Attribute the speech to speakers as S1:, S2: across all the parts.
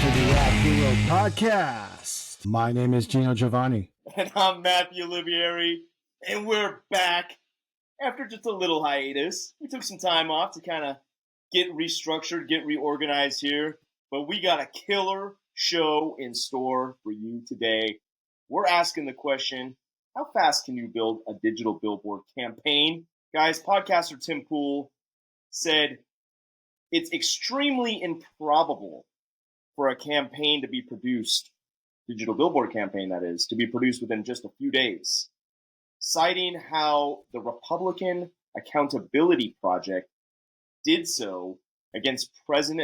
S1: to the AdHero podcast. My name is Gino Giovanni.
S2: And I'm Matthew Olivieri, and we're back after just a little hiatus. We took some time off to kind of get restructured, get reorganized here, but we got a killer show in store for you today. We're asking the question, how fast can you build a digital billboard campaign? Guys, podcaster Tim Pool said it's extremely improbable for a campaign to be produced, digital billboard campaign that is, to be produced within just a few days, citing how the Republican Accountability Project did so against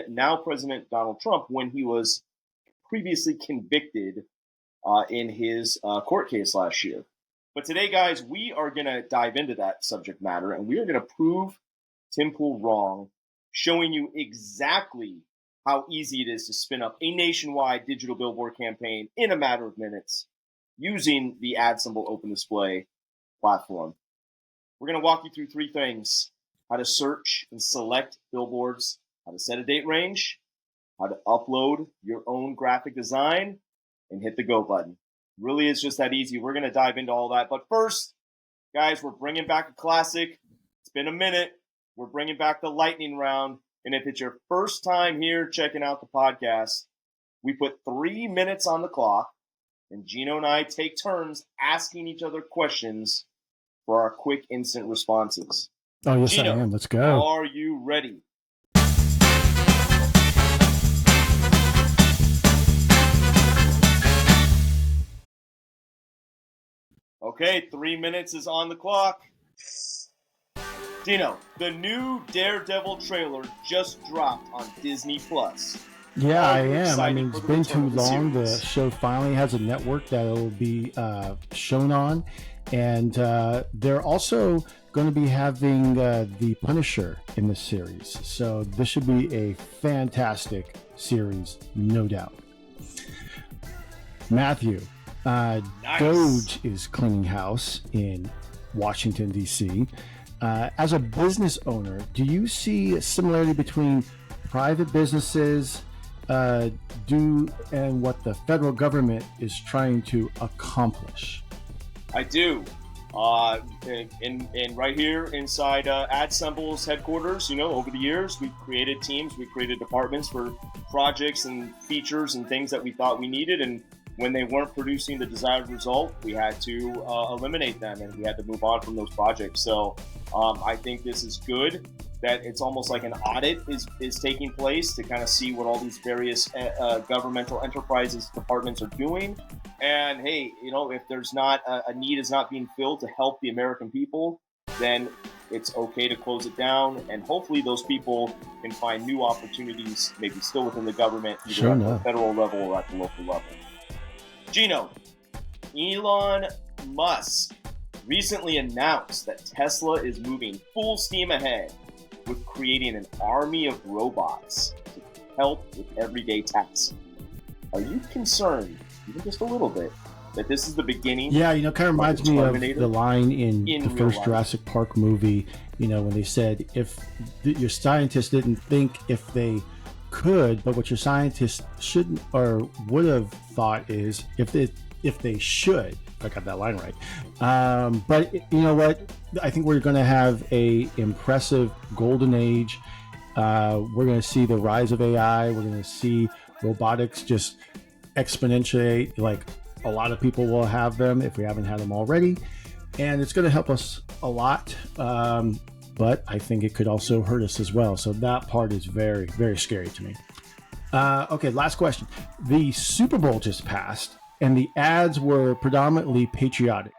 S2: now President Donald Trump when he was previously convicted in his court case last year. But today, guys, we are going to dive into that subject matter, and we are going to prove Tim Pool wrong, showing you exactly how easy it is to spin up a nationwide digital billboard campaign in a matter of minutes using the AdSemble open display platform. We're going to walk you through three things: how to search and select billboards, how to set a date range, how to upload your own graphic design, and hit the go button. Really, it's just that easy. We're going to dive into all that. But first, guys, we're bringing back a classic. It's been a minute. We're bringing back the lightning round. And if it's your first time here checking out the podcast, we put 3 minutes on the clock, and Gino and I take turns asking each other questions for our quick instant responses.
S1: Oh, yes,
S2: Gino,
S1: I am. Let's go.
S2: Are you ready? Okay, 3 minutes is on the clock. Gino, the new Daredevil trailer just dropped on Disney+.
S1: Yeah, I am. I mean,
S2: for
S1: it's
S2: the
S1: been
S2: return
S1: too
S2: of the
S1: long. The
S2: series?
S1: show finally has a network that it will be shown on. And they're also going to be having the Punisher in this series. So this should be a fantastic series, no doubt. Matthew,
S2: Nice.
S1: Doge is cleaning house in Washington, D.C. As a business owner, do you see a similarity between private businesses and what the federal government is trying to accomplish?
S2: I do. And right here inside AdSemble's headquarters, over the years, we've created teams, we created departments for projects and features and things that we thought we needed. And when they weren't producing the desired result, we had to eliminate them and we had to move on from those projects. So I think this is good that it's almost like an audit is taking place to kind of see what all these various governmental enterprises, departments are doing. And hey, if there's not a need is not being filled to help the American people, then it's okay to close it down. And hopefully those people can find new opportunities, maybe still within the government, either at the federal level or at the local level. Gino, Elon Musk recently announced that Tesla is moving full steam ahead with creating an army of robots to help with everyday tasks. Are you concerned, even just a little bit, that this is the beginning?
S1: Yeah, kind of reminds me of the line in the first
S2: life.
S1: Jurassic Park movie, when they said, if your scientists didn't think if they could, but what your scientists shouldn't or would have thought is if they should. I got that line right. But you know what? I think we're going to have a impressive golden age. We're going to see the rise of AI. We're going to see robotics just exponentiate. Like a lot of people will have them if we haven't had them already, and it's going to help us a lot. But I think it could also hurt us as well. So that part is very, very scary to me. Okay, last question. The Super Bowl just passed, and the ads were predominantly patriotic.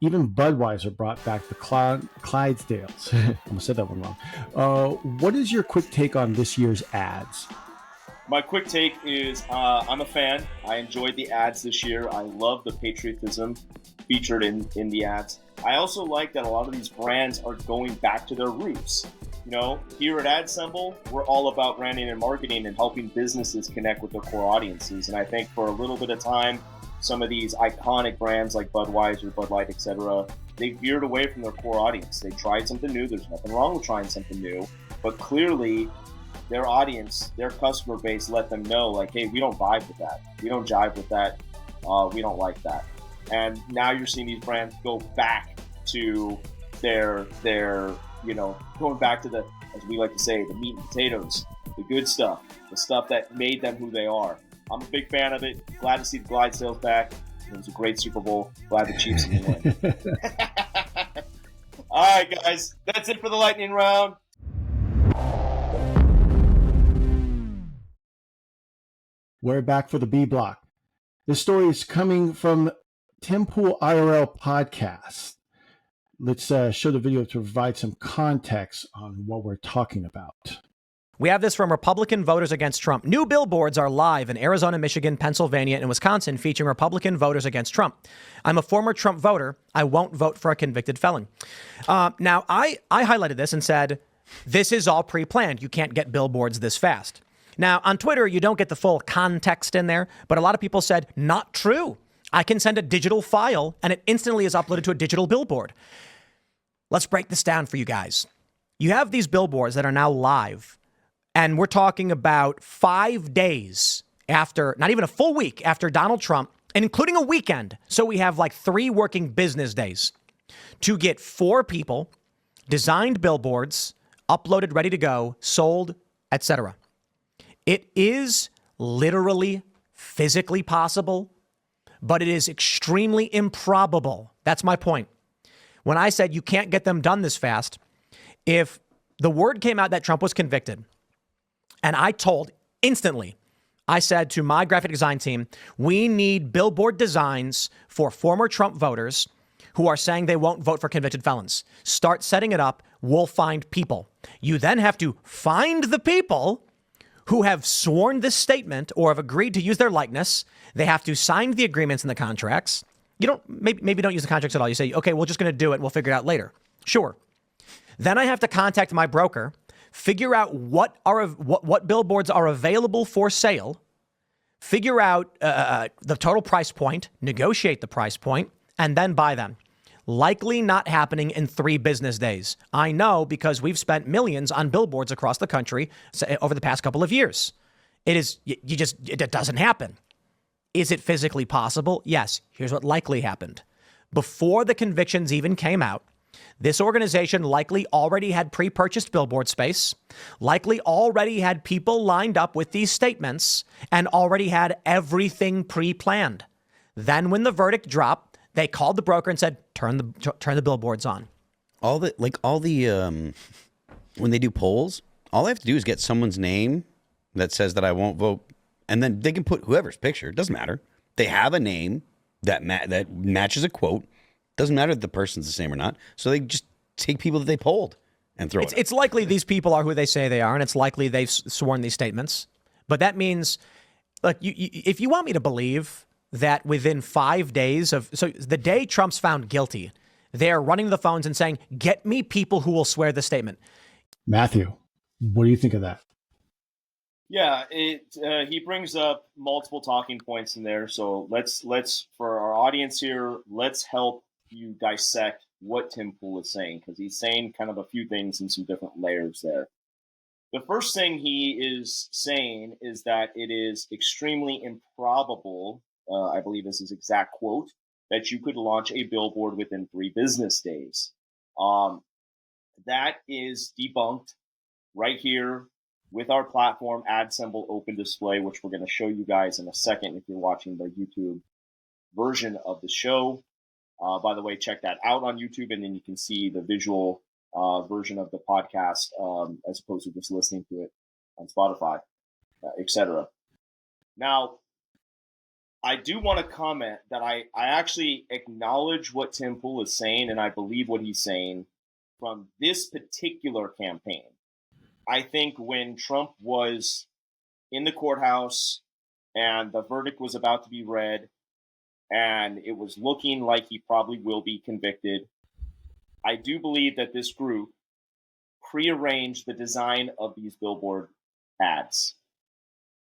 S1: Even Budweiser brought back the Clydesdales. I almost said that one wrong. What is your quick take on this year's ads?
S2: My quick take is I'm a fan. I enjoyed the ads this year. I love the patriotism featured in the ads. I also like that a lot of these brands are going back to their roots. Here at AdSemble, we're all about branding and marketing and helping businesses connect with their core audiences. And I think for a little bit of time, some of these iconic brands like Budweiser, Bud Light, etc., they veered away from their core audience. They tried something new. There's nothing wrong with trying something new. But clearly, their audience, their customer base, let them know, like, hey, we don't vibe with that. We don't jive with that. We don't like that. And now you're seeing these brands go back to their going back to the, as we like to say, the meat and potatoes, the good stuff, the stuff that made them who they are. I'm a big fan of it. Glad to see the glide sales back. It was a great Super Bowl. Glad the Chiefs didn't win. All right, guys. That's it for the lightning round.
S1: We're back for the B block. This story is coming from Tim Pool IRL podcast. Let's show the video to provide some context on what we're talking about.
S3: We have this from Republican voters against Trump. New billboards are live in Arizona, Michigan, Pennsylvania, and Wisconsin featuring Republican voters against Trump. I'm a former Trump voter. I won't vote for a convicted felon. Now, I highlighted this and said, this is all pre-planned. You can't get billboards this fast. Now, on Twitter, you don't get the full context in there, but a lot of people said, not true. I can send a digital file and it instantly is uploaded to a digital billboard. Let's break this down for you guys. You have these billboards that are now live. And we're talking about 5 days after, not even a full week after Donald Trump, and including a weekend. So we have like 3 working business days to get 4 people, designed billboards, uploaded, ready to go, sold, etc. It is literally physically possible, but it is extremely improbable. That's my point. When I said you can't get them done this fast, if the word came out that Trump was convicted, and I told instantly, I said to my graphic design team, we need billboard designs for former Trump voters who are saying they won't vote for convicted felons. Start setting it up. We'll find people. You then have to find the people who have sworn this statement or have agreed to use their likeness. They have to sign the agreements and the contracts. You don't, maybe don't use the contracts at all. You say, okay, we're just going to do it. We'll figure it out later. Sure. Then I have to contact my broker, figure out what billboards are available for sale, figure out the total price point, negotiate the price point, and then buy them. Likely not happening in 3 business days. I know because we've spent millions on billboards across the country over the past couple of years. It doesn't happen. Is it physically possible? Yes. Here's what likely happened. Before the convictions even came out, this organization likely already had pre-purchased billboard space, likely already had people lined up with these statements, and already had everything pre-planned. Then when the verdict dropped, they called the broker and said, turn the billboards on. When
S4: they do polls, all I have to do is get someone's name that says that I won't vote, and then they can put whoever's picture. It doesn't matter. They have a name that matches a quote. Doesn't matter if the person's the same or not. So they just take people that they polled and throw it.
S3: It's likely these people are who they say they are, and it's likely they've sworn these statements. But that means, look, if you want me to believe that within 5 days so the day Trump's found guilty, they're running the phones and saying, get me people who will swear the statement.
S1: Matthew, what do you think of that?
S2: Yeah, he brings up multiple talking points in there. So let's for our audience here, let's help you dissect what Tim Pool is saying, because he's saying kind of a few things in some different layers there. The first thing he is saying is that it is extremely improbable, I believe is his exact quote, that you could launch a billboard within 3 business days. That is debunked right here with our platform, AdSemble Open Display, which we're going to show you guys in a second if you're watching the YouTube version of the show. By the way, check that out on YouTube, and then you can see the visual version of the podcast as opposed to just listening to it on Spotify, etc. Now, I do want to comment that I actually acknowledge what Tim Pool is saying, and I believe what he's saying from this particular campaign. I think when Trump was in the courthouse and the verdict was about to be read and it was looking like he probably will be convicted, I do believe that this group prearranged the design of these billboard ads.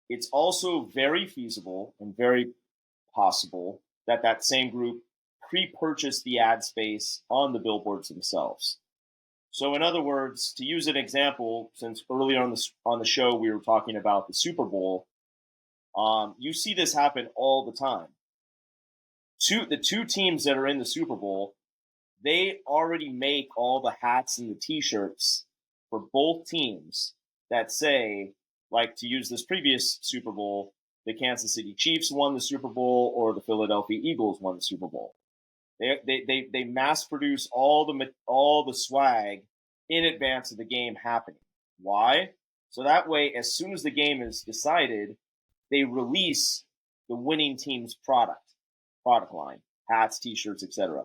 S2: It's also very feasible and very possible that that same group pre-purchased the ad space on the billboards themselves. So in other words, to use an example, since earlier on the show we were talking about the Super Bowl, you see this happen all the time. The two teams that are in the Super Bowl, they already make all the hats and the T-shirts for both teams that say, like, to use this previous Super Bowl, the Kansas City Chiefs won the Super Bowl or the Philadelphia Eagles won the Super Bowl. They mass produce all the swag in advance of the game happening. Why? So that way, as soon as the game is decided, they release the winning team's product line, hats, T-shirts, etc.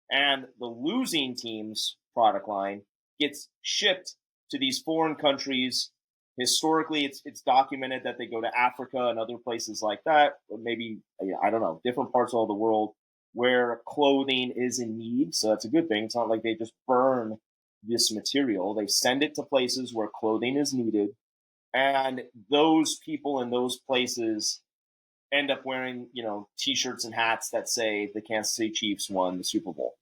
S2: And the losing team's product line gets shipped to these foreign countries. Historically, it's documented that they go to Africa and other places like that, or maybe, I don't know, different parts of the world where clothing is in need. So that's a good thing. It's not like they just burn this material. They send it to places where clothing is needed. And those people in those places end up wearing, T-shirts and hats that say the Kansas City Chiefs won the Super Bowl,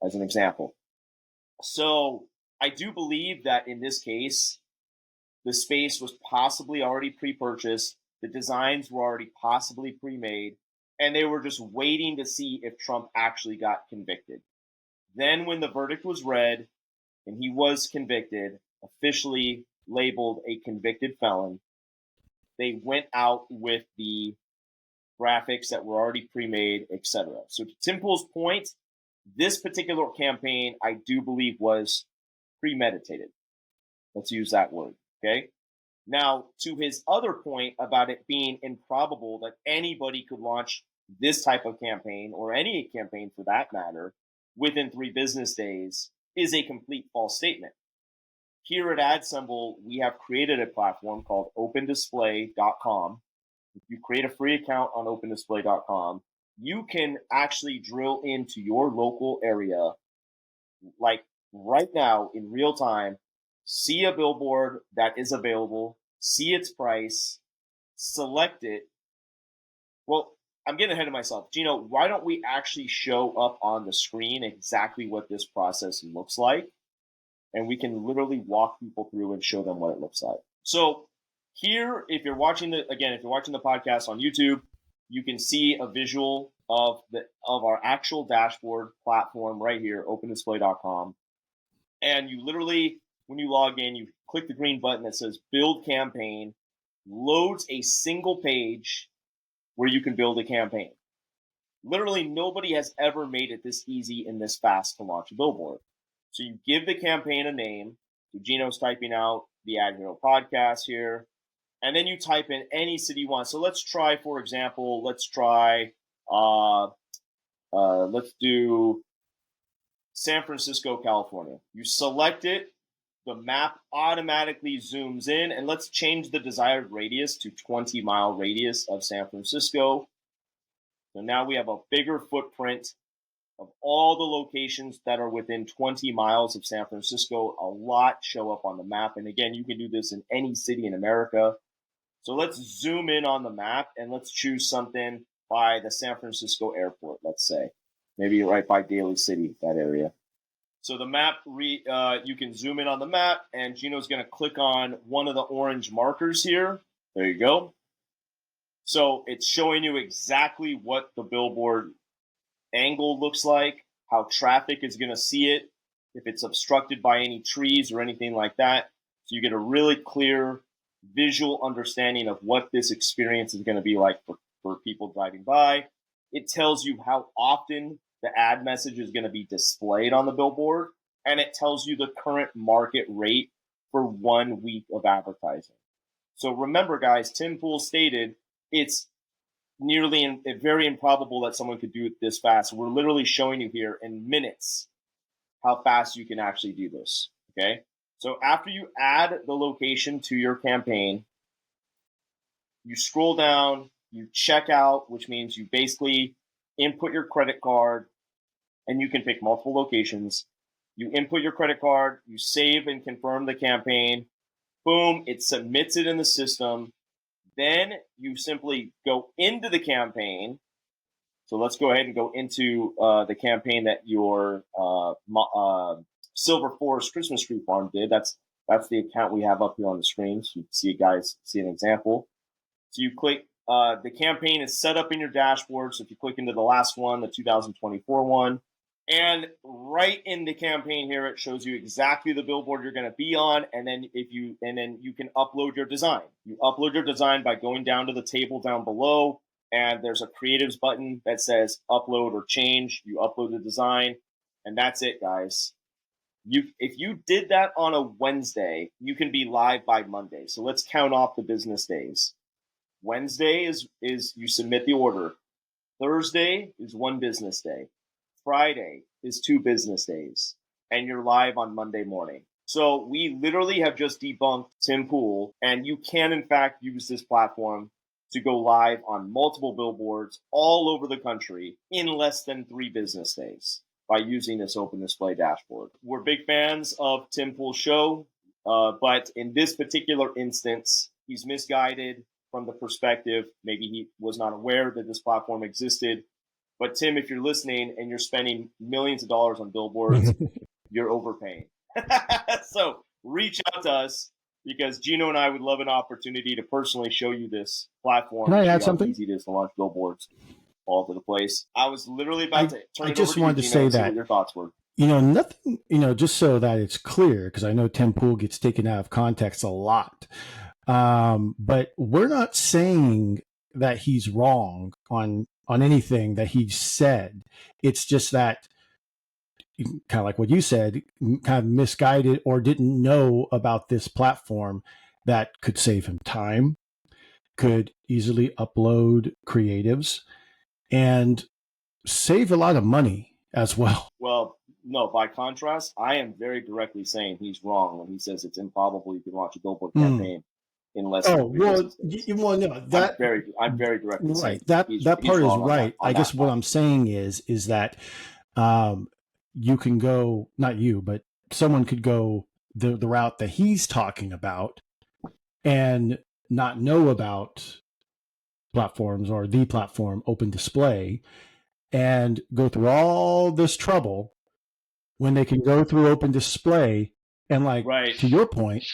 S2: as an example. So I do believe that in this case, the space was possibly already pre-purchased. The designs were already possibly pre-made, and they were just waiting to see if Trump actually got convicted. Then when the verdict was read and he was convicted, officially labeled a convicted felon, they went out with the graphics that were already pre-made, etc. So to Tim Pool's point, this particular campaign, I do believe, was premeditated. Let's use that word, okay? Now, to his other point about it being improbable that anybody could launch this type of campaign, or any campaign for that matter, within 3 business days, is a complete false statement. Here at AdSemble, we have created a platform called opendisplay.com. If you create a free account on opendisplay.com, you can actually drill into your local area, like right now in real time, see a billboard that is available, see its price, select it. Well, I'm getting ahead of myself. Gino, why don't we actually show up on the screen exactly what this process looks like? And we can literally walk people through and show them what it looks like. So here, if you're watching the podcast on YouTube, you can see a visual of our actual dashboard platform right here, opendisplay.com. And you literally, when you log in, you click the green button that says Build Campaign, loads a single page where you can build a campaign. Literally, nobody has ever made it this easy and this fast to launch a billboard. So you give the campaign a name. So Gino's typing out the AdHero podcast here. And then you type in any city you want. So let's try, for example, let's do San Francisco, California. You select it. The map automatically zooms in. And let's change the desired radius to 20-mile radius of San Francisco. So now we have a bigger footprint of all the locations that are within 20 miles of San Francisco. A lot show up on the map. And again, you can do this in any city in America. So let's zoom in on the map and let's choose something by the San Francisco airport, let's say. Maybe right by Daly City, that area. So the map, you can zoom in on the map, and Gino's going to click on one of the orange markers here. There you go. So it's showing you exactly what the billboard angle looks like, how traffic is going to see it, if it's obstructed by any trees or anything like that. So you get a really clear visual understanding of what this experience is going to be like for people driving by. It tells you how often the ad message is going to be displayed on the billboard, and it tells you the current market rate for 1 week of advertising. So remember, guys, Tim Pool stated it's very improbable that someone could do it this fast. We're literally showing you here in minutes how fast you can actually do this, okay? So after you add the location to your campaign, you scroll down, you check out, which means you basically input your credit card, and you can pick multiple locations. You input your credit card, you save and confirm the campaign. Boom, it submits it in the system. Then you simply go into the campaign. So let's go ahead and go into the campaign that you're Silver Forest Christmas Tree Farm did. That's the account we have up here on the screen. So you can see an example. So you click, the campaign is set up in your dashboard. So if you click into the last one, the 2024 one, and right in the campaign here, it shows you exactly the billboard you're going to be on, and then you can upload your design. You upload your design by going down to the table down below, and there's a creatives button that says upload or change. You upload the design, and that's it, guys. If you did that on a Wednesday, you can be live by Monday. So let's count off the business days. Wednesday is you submit the order. Thursday is 1 business day. Friday is 2 business days, and you're live on Monday morning. So we literally have just debunked Tim Pool, and you can in fact use this platform to go live on multiple billboards all over the country in less than 3 business days by using this open display dashboard. We're big fans of Tim Pool's show, but in this particular instance, he's misguided from the perspective. Maybe he was not aware that this platform existed. But Tim, if you're listening and you're spending millions of dollars on billboards, you're overpaying. So reach out to us, because Gino and I would love an opportunity to personally show you this platform.
S1: Can I add something?
S2: How easy it is to launch billboards all over the place. I was literally about to turn it over to you,
S1: I just wanted to say that
S2: what your thoughts were.
S1: Nothing, just so that it's clear, because I know Tim Pool gets taken out of context a lot. But we're not saying that he's wrong on anything that he said. It's just that, kind of like what you said, kind of misguided or didn't know about this platform that could save him time, could easily upload creatives, and save a lot of money as well.
S2: Well, no, by contrast, I am very directly saying he's wrong when he says it's improbable you can launch a billboard campaign in less than 3 business days.
S1: No, that
S2: I'm very directly
S1: right.
S2: saying
S1: That part is right. I guess what
S2: part.
S1: I'm saying is that you can go, not you, but someone could go the route that he's talking about and not know about platforms or the platform open display, and go through all this trouble when they can go through open display and, like,
S2: right,
S1: to your point,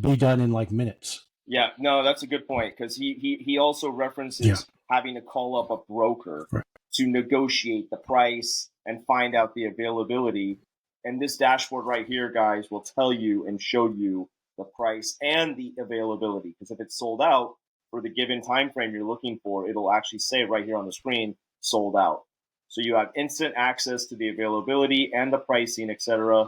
S1: be done in like minutes.
S2: Yeah, no, that's a good point, because he also references having to call up a broker to negotiate the price and find out the availability. And this dashboard right here, guys, will tell you and show you the price and the availability. Because if it's sold out for the given time frame you're looking for, it'll actually say right here on the screen, sold out. So you have instant access to the availability and the pricing, etc.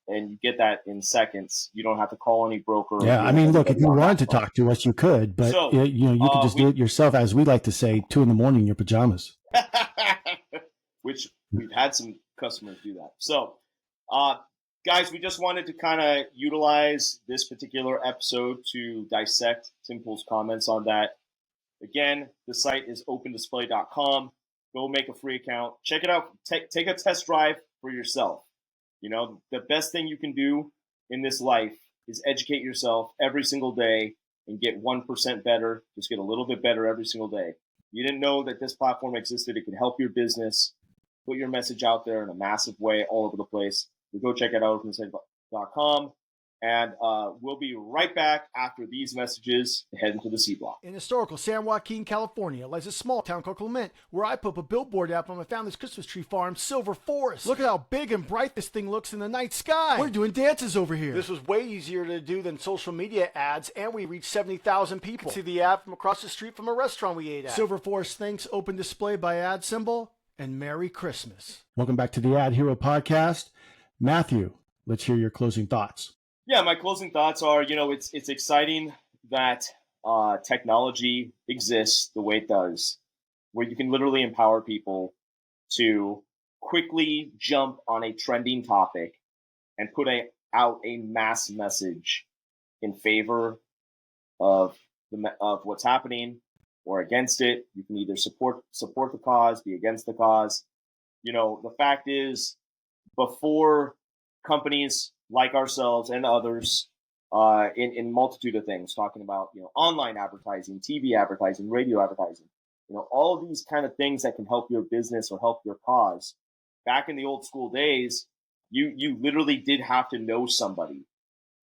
S2: And you get that in seconds. You don't have to call any broker.
S1: Yeah, I mean, look, if you wanted to talk to us, you could, but you could just do it yourself, as we like to say, 2 a.m. in your pajamas.
S2: Which we've had some customers do that. So, guys, we just wanted to kind of utilize this particular episode to dissect Tim Pool's comments on that. Again, the site is opendisplay.com. Go make a free account. Check it out. Take a test drive for yourself. The best thing you can do in this life is educate yourself every single day and get 1% better. Just get a little bit better every single day. You didn't know that this platform existed. It can help your business, put your message out there in a massive way all over the place. So go check it out, opendisplay.com. And we'll be right back after these messages to head into the C block.
S5: In historical San Joaquin, California, lies a small town called Clement, where I put up a billboard out on my family's Christmas tree farm, Silver Forest. Look at how big and bright this thing looks in the night sky. We're doing dances over here. This was way easier to do than social media ads, and we reached 70,000 people. See the ad from across the street from a restaurant we ate at. Silver Forest thanks Open Display by AdSemble, and Merry Christmas.
S1: Welcome back to the AdHero podcast. Matthew, let's hear your closing thoughts.
S2: Yeah, my closing thoughts are, it's exciting that technology exists the way it does, where you can literally empower people to quickly jump on a trending topic and put out a mass message in favor of what's happening or against it. You can either support the cause, be against the cause. The fact is, before companies like ourselves and others, in multitude of things, talking about online advertising, TV advertising, radio advertising, all of these kind of things that can help your business or help your cause. Back in the old school days, You literally did have to know somebody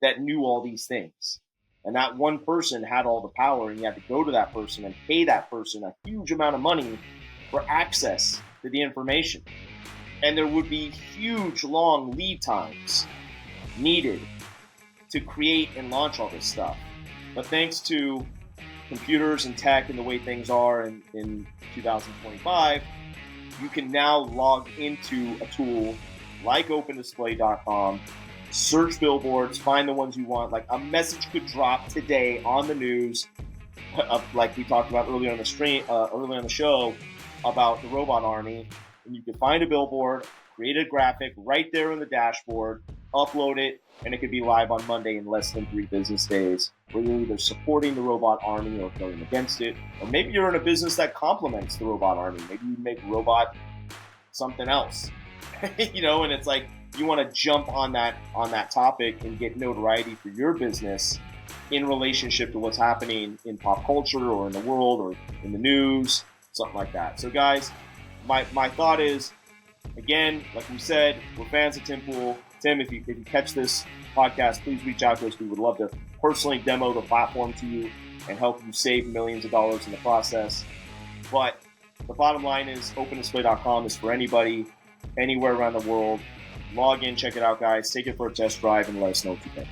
S2: that knew all these things. And that one person had all the power, and you had to go to that person and pay that person a huge amount of money for access to the information. And there would be huge, long lead times needed to create and launch all this stuff. But thanks to computers and tech and the way things are in 2025, you can now log into a tool like OpenDisplay.com, search billboards, find the ones you want. Like a message could drop today on the news, like we talked about earlier on the earlier on the show about the robot army, and you can find a billboard, create a graphic right there in the dashboard, upload it, and it could be live on Monday in less than 3 business days, where you're either supporting the robot army or going against it, or maybe you're in a business that complements the robot army. Maybe you make robot something else, you know, and it's like you want to jump on that topic and get notoriety for your business in relationship to what's happening in pop culture or in the world or in the news, something like that. So guys, my thought is, again, like we said, we're fans of Tim Pool. Tim, if you catch this podcast, please reach out to us. We would love to personally demo the platform to you and help you save millions of dollars in the process. But the bottom line is OpenDisplay.com is for anybody, anywhere around the world. Log in, check it out, guys. Take it for a test drive and let us know what you think.